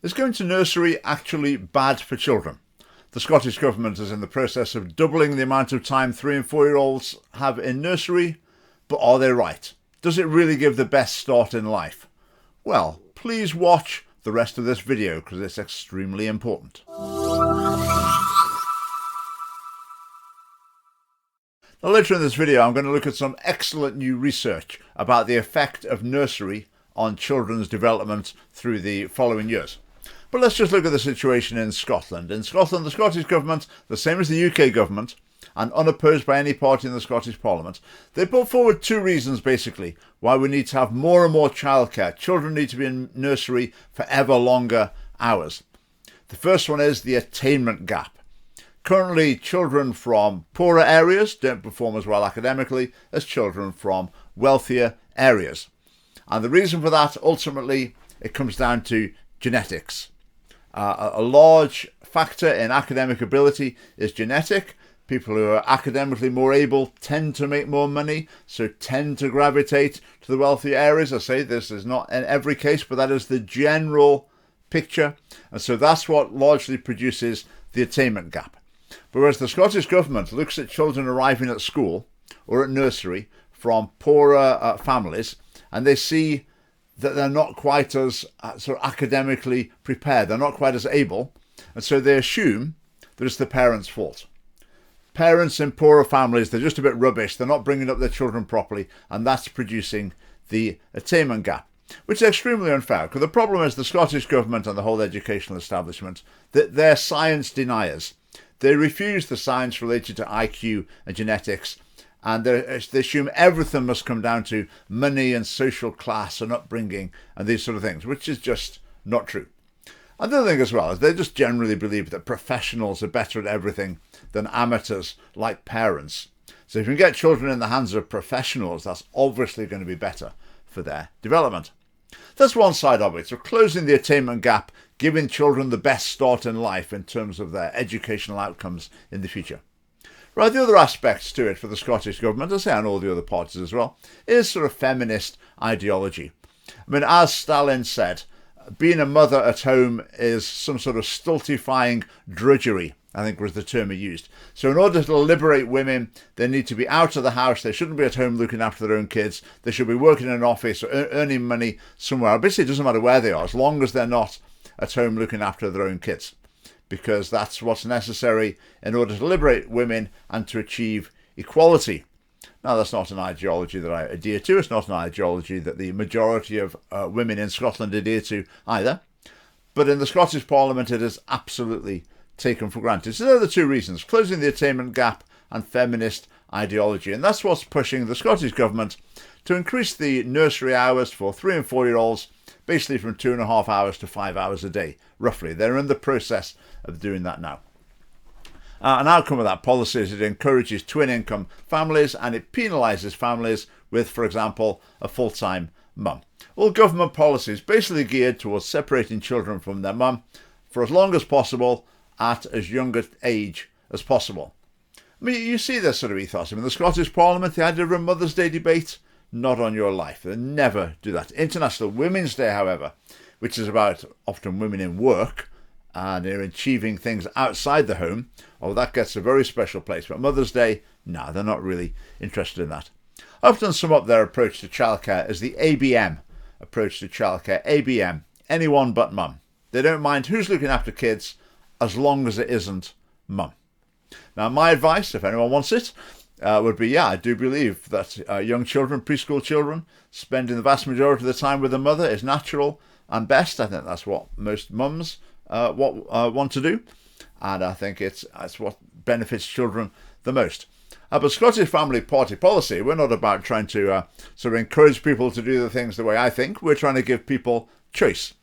Is going to nursery actually bad for children? The Scottish Government is in the process of doubling the amount of time 3 and 4-year-olds have in nursery, but are they right? Does it really give the best start in life? Well, please watch the rest of this video because it's extremely important. Now, later in this video, I'm going to look at some excellent new research about the effect of nursery on children's development through the following years. But let's just look at the situation in Scotland. In Scotland, the Scottish Government, the same as the UK Government, and unopposed by any party in the Scottish Parliament, they put forward 2 reasons basically why we need to have more and more childcare. Children need to be in nursery for ever longer hours. The first one is the attainment gap. Currently, children from poorer areas don't perform as well academically as children from wealthier areas. And the reason for that, ultimately, it comes down to genetics. A large factor in academic ability is genetic. People who are academically more able tend to make more money, so tend to gravitate to the wealthier areas. I say this is not in every case, but that is the general picture. And so that's what largely produces the attainment gap. But whereas the Scottish Government looks at children arriving at school or at nursery from poorer families, and they see that they're not quite as sort of academically prepared, they're not quite as able, and so they assume that it's the parents' fault. Parents in poorer families, they're just a bit rubbish, they're not bringing up their children properly, and that's producing the attainment gap, which is extremely unfair, because the problem is the Scottish Government and the whole educational establishment, that they're science deniers. They refuse the science related to IQ and genetics, and they assume everything must come down to money and social class and upbringing and these sort of things, which is just not true. And the other thing as well is they just generally believe that professionals are better at everything than amateurs like parents. So if you can get children in the hands of professionals, that's obviously going to be better for their development. That's one side of it. So closing the attainment gap, giving children the best start in life in terms of their educational outcomes in the future. Right, the other aspects to it for the Scottish Government, I say and all the other parties as well, is sort of feminist ideology. I mean, as Stalin said, being a mother at home is some sort of stultifying drudgery, I think was the term he used. So in order to liberate women, they need to be out of the house. They shouldn't be at home looking after their own kids. They should be working in an office or earning money somewhere. Basically, it doesn't matter where they are, as long as they're not at home looking after their own kids, because that's what's necessary in order to liberate women and to achieve equality. Now, that's not an ideology that I adhere to. It's not an ideology that the majority of women in Scotland adhere to either. But in the Scottish Parliament, it is absolutely taken for granted. So there are the 2 reasons, closing the attainment gap and feminist ideology. And that's what's pushing the Scottish Government to increase the nursery hours for 3 and 4-year-olds, basically from 2.5 hours to 5 hours a day, roughly. They're in the process of doing that now. An outcome of that policy is it encourages twin-income families and it penalises families with, for example, a full-time mum. All government policies basically geared towards separating children from their mum for as long as possible at as young an age as possible. I mean, you see this sort of ethos. I mean, the Scottish Parliament, the idea of a Mother's Day debate, not on your life. They never do that. International Women's Day, however, which is about often women in work and they're achieving things outside the home, that gets a very special place. But Mother's Day, no, they're not really interested in that. I often sum up their approach to childcare as the ABM approach to childcare. ABM, anyone but mum. They don't mind who's looking after kids as long as it isn't mum. Now, my advice, if anyone wants it, would be, I do believe that young children, preschool children, spending the vast majority of the time with their mother is natural and best. I think that's what most mums want to do, and I think it's what benefits children the most. But Scottish Family Party policy, we're not about trying to sort of encourage people to do the things the way I think. We're trying to give people choice.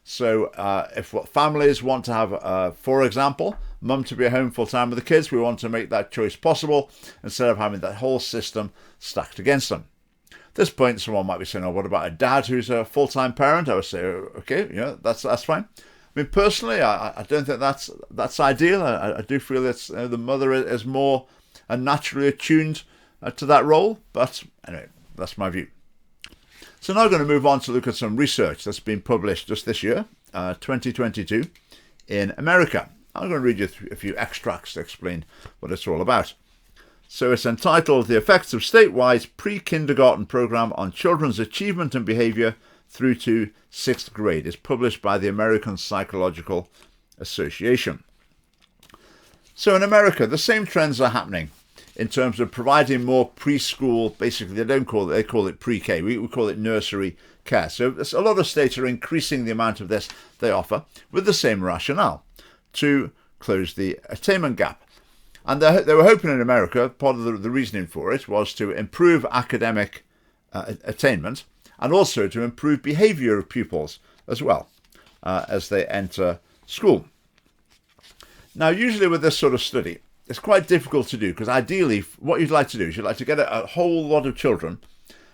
So if what families want to have, for example, mum to be at home full time with the kids, we want to make that choice possible instead of having that whole system stacked against them. At this point, someone might be saying, what about a dad who's a full-time parent? I would say, okay, that's fine. I mean, personally, I don't think that's ideal. I do feel it's the mother is more naturally attuned to that role. But anyway, that's my view. So now I'm going to move on to look at some research that's been published just this year 2022 in America. I'm going to read you a few extracts to explain what it's all about. So it's entitled The Effects of Statewide Pre-Kindergarten Program on Children's Achievement and Behaviour through to 6th grade. It's published by the American Psychological Association. So in America, the same trends are happening in terms of providing more preschool, basically they call it pre-K, we call it nursery care. So a lot of states are increasing the amount of this they offer with the same rationale, to close the attainment gap. And they were hoping in America, part of the reasoning for it was to improve academic attainment and also to improve behaviour of pupils as well as they enter school. Now, usually with this sort of study, it's quite difficult to do because ideally what you'd like to do is you'd like to get a whole lot of children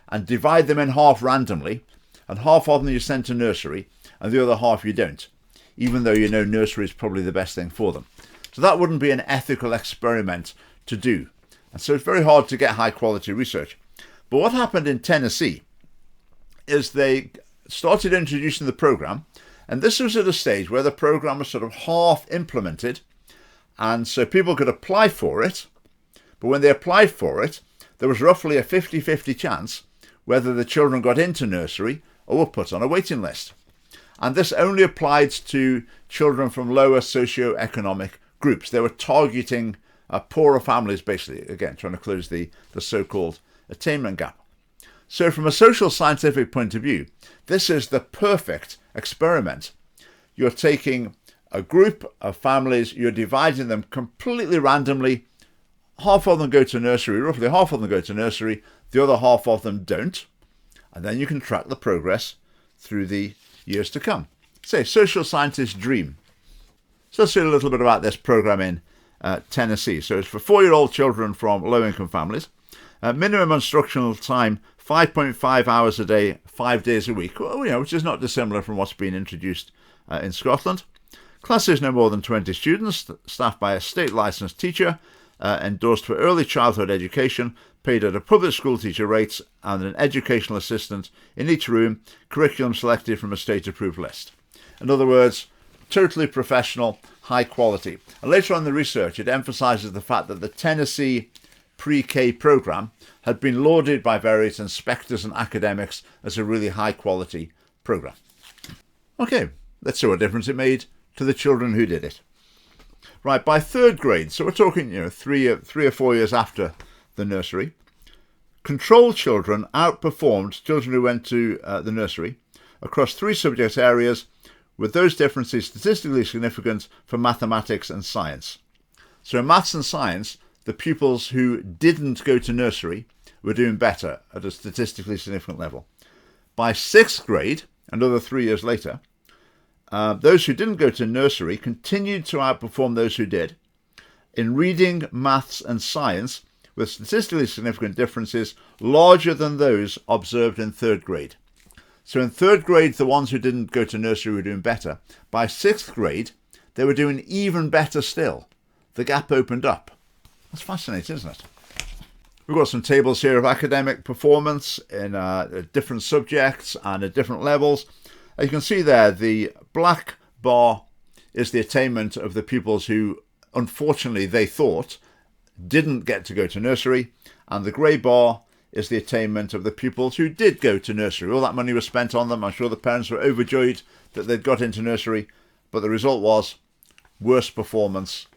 and divide them in half randomly, and half of them you send to nursery and the other half you don't, even though you know nursery is probably the best thing for them. So that wouldn't be an ethical experiment to do. And so it's very hard to get high quality research. But what happened in Tennessee is they started introducing the program, and this was at a stage where the program was sort of half implemented, and so people could apply for it. But when they applied for it, there was roughly a 50-50 chance whether the children got into nursery or were put on a waiting list. And this only applied to children from lower socio-economic groups. They were targeting poorer families, basically, again, trying to close the so-called attainment gap. So from a social scientific point of view, this is the perfect experiment. You're taking a group of families, you're dividing them completely randomly. Half of them go to nursery, roughly half of them go to nursery, the other half of them don't. And then you can track the progress through the years to come. Say, social scientist's dream. So let's see a little bit about this program in Tennessee. So it's for 4-year-old children from low-income families. Minimum instructional time, 5.5 hours a day, 5 days a week, which is not dissimilar from what's been introduced in Scotland. Classes no more than 20 students, staffed by a state licensed teacher, endorsed for early childhood education, paid at a public school teacher rates, and an educational assistant in each room, curriculum selected from a state-approved list. In other words, totally professional, high quality. And later on in the research, it emphasises the fact that the Tennessee pre-K program had been lauded by various inspectors and academics as a really high quality program. Okay, let's see what difference it made to the children who did it. Right, by 3rd grade, so we're talking 3 or 4 years after the nursery, control children outperformed children who went to the nursery across 3 subject areas, with those differences statistically significant for mathematics and science. So in maths and science, the pupils who didn't go to nursery were doing better at a statistically significant level. By 6th grade, another 3 years later, those who didn't go to nursery continued to outperform those who did in reading, maths and science, with statistically significant differences larger than those observed in 3rd grade. So in 3rd grade, the ones who didn't go to nursery were doing better. By 6th grade, they were doing even better still. The gap opened up. That's fascinating, isn't it? We've got some tables here of academic performance in different subjects and at different levels. As you can see there, the black bar is the attainment of the pupils who, unfortunately, they thought didn't get to go to nursery, and the grey bar is the attainment of the pupils who did go to nursery. All that money was spent on them. I'm sure the parents were overjoyed that they'd got into nursery, but the result was worse performance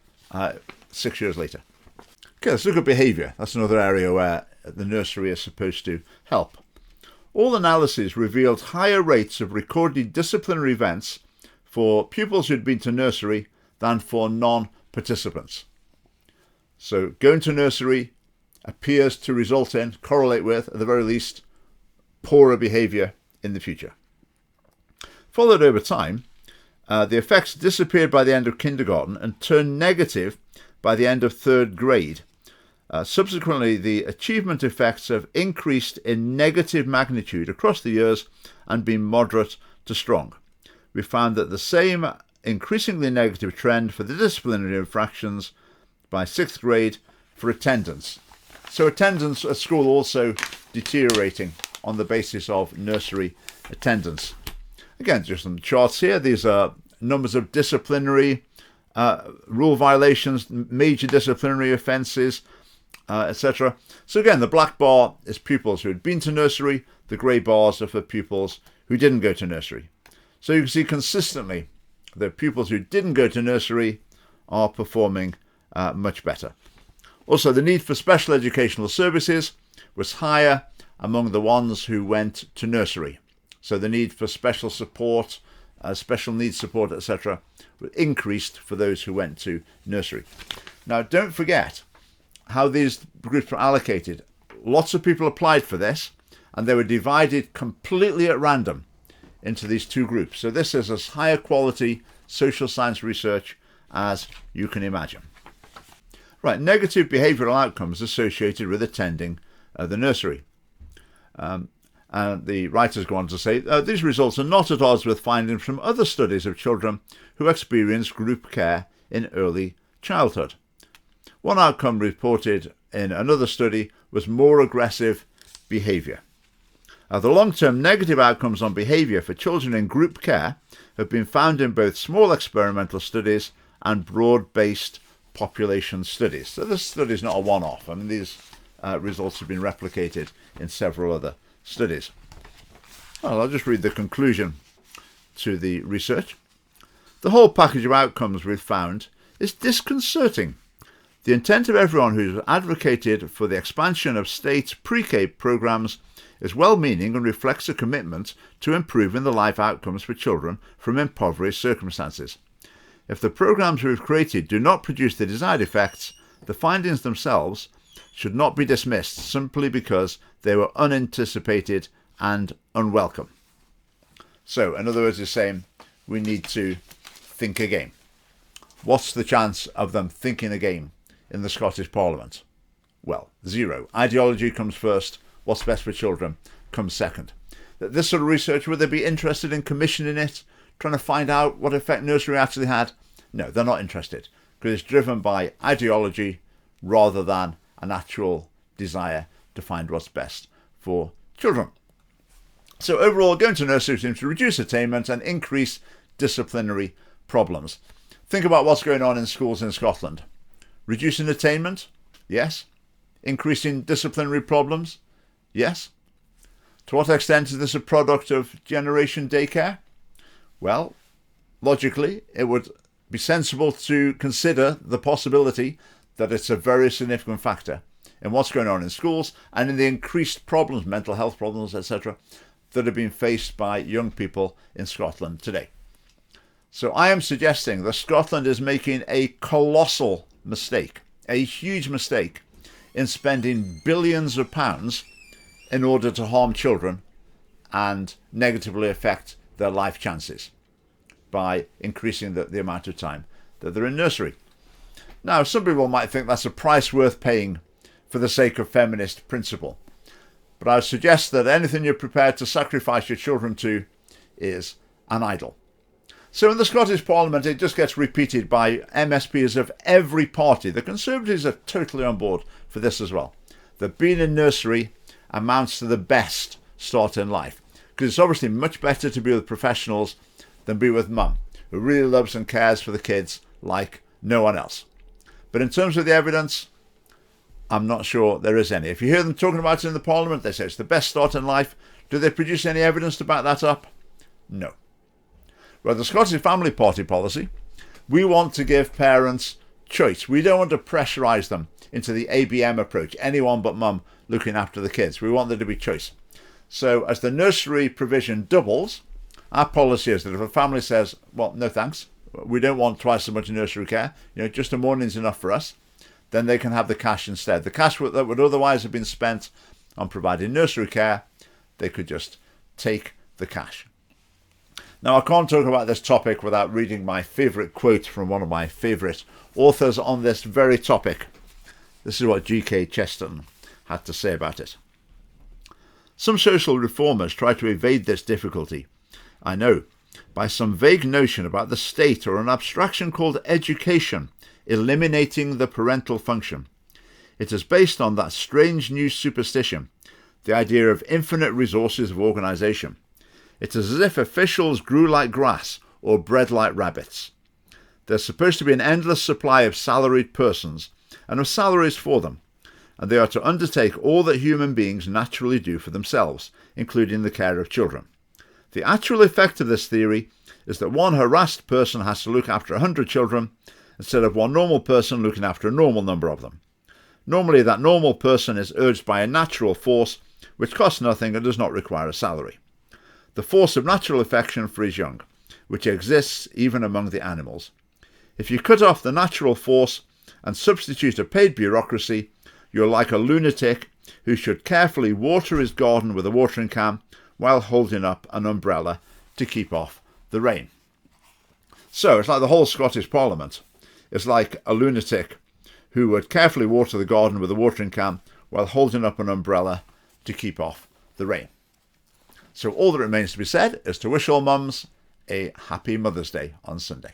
6 years later. Okay, let's look at behaviour. That's another area where the nursery is supposed to help. All analyses revealed higher rates of recorded disciplinary events for pupils who'd been to nursery than for non-participants. So going to nursery appears to result in, correlate with, at the very least, poorer behaviour in the future. Followed over time, the effects disappeared by the end of kindergarten and turned negative by the end of 3rd grade. Subsequently, the achievement effects have increased in negative magnitude across the years and been moderate to strong. We found that the same increasingly negative trend for the disciplinary infractions by 6th grade for attendance. So attendance at school also deteriorating on the basis of nursery attendance. Again, just some charts here. These are numbers of disciplinary rule violations, major disciplinary offences, etc. So again, the black bar is pupils who had been to nursery. The grey bars are for pupils who didn't go to nursery. So you can see consistently that pupils who didn't go to nursery are performing much better. Also, the need for special educational services was higher among the ones who went to nursery. So the need for special support, special needs support, etc. increased for those who went to nursery. Now, don't forget how these groups were allocated. Lots of people applied for this, and they were divided completely at random into these two groups. So this is as higher quality social science research as you can imagine. Right, negative behavioural outcomes associated with attending the nursery. And the writers go on to say, these results are not at odds with findings from other studies of children who experienced group care in early childhood. One outcome reported in another study was more aggressive behaviour. The long-term negative outcomes on behaviour for children in group care have been found in both small experimental studies and broad-based population studies. So this study is not a one-off. I mean, these results have been replicated in several other studies. Well, I'll just read the conclusion to the research. The whole package of outcomes we've found is disconcerting. The intent of everyone who's advocated for the expansion of state pre-K programs is well-meaning and reflects a commitment to improving the life outcomes for children from impoverished circumstances. If the programs we've created do not produce the desired effects, the findings themselves should not be dismissed simply because they were unanticipated and unwelcome. So, in other words, it's saying we need to think again. What's the chance of them thinking again in the Scottish Parliament? Well, zero. Ideology comes first. What's best for children comes second. This sort of research, would they be interested in commissioning it, trying to find out what effect nursery actually had? No, they're not interested, because it's driven by ideology rather than an actual desire to find what's best for children. So overall, going to nursery seems to reduce attainment and increase disciplinary problems. Think about what's going on in schools in Scotland. Reducing attainment? Yes. Increasing disciplinary problems? Yes. To what extent is this a product of generation daycare? Well, logically, it would be sensible to consider the possibility that it's a very significant factor in what's going on in schools and in the increased problems, mental health problems, etc., that are being faced by young people in Scotland today. So I am suggesting that Scotland is making a colossal mistake, a huge mistake, in spending billions of pounds in order to harm children and negatively affect their life chances by increasing the amount of time that they're in nursery. Now, some people might think that's a price worth paying for the sake of feminist principle. But I would suggest that anything you're prepared to sacrifice your children to is an idol. So in the Scottish Parliament, it just gets repeated by MSPs of every party. The Conservatives are totally on board for this as well. That being in nursery amounts to the best start in life. Because it's obviously much better to be with professionals than be with mum, who really loves and cares for the kids like no one else. But in terms of the evidence, I'm not sure there is any. If you hear them talking about it in the Parliament, they say it's the best start in life. Do they produce any evidence to back that up? No. Well, the Scottish Family Party policy, we want to give parents choice. We don't want to pressurise them into the ABM approach, anyone but mum looking after the kids. We want there to be choice. So as the nursery provision doubles, our policy is that if a family says, well, no thanks, we don't want twice as much nursery care, just a morning's enough for us, then they can have the cash instead. The cash that would otherwise have been spent on providing nursery care, they could just take the cash. Now, I can't talk about this topic without reading my favourite quote from one of my favourite authors on this very topic. This is what G.K. Chesterton had to say about it. Some social reformers try to evade this difficulty, I know, by some vague notion about the state or an abstraction called education, eliminating the parental function. It is based on that strange new superstition, the idea of infinite resources of organisation. It's as if officials grew like grass or bred like rabbits. There's supposed to be an endless supply of salaried persons and of salaries for them, and they are to undertake all that human beings naturally do for themselves, including the care of children. The actual effect of this theory is that one harassed person has to look after 100 children instead of one normal person looking after a normal number of them. Normally that normal person is urged by a natural force which costs nothing and does not require a salary. The force of natural affection for his young, which exists even among the animals. If you cut off the natural force and substitute a paid bureaucracy, you're like a lunatic who should carefully water his garden with a watering can while holding up an umbrella to keep off the rain. So it's like the whole Scottish Parliament. It's like a lunatic who would carefully water the garden with a watering can while holding up an umbrella to keep off the rain. So all that remains to be said is to wish all mums a happy Mother's Day on Sunday.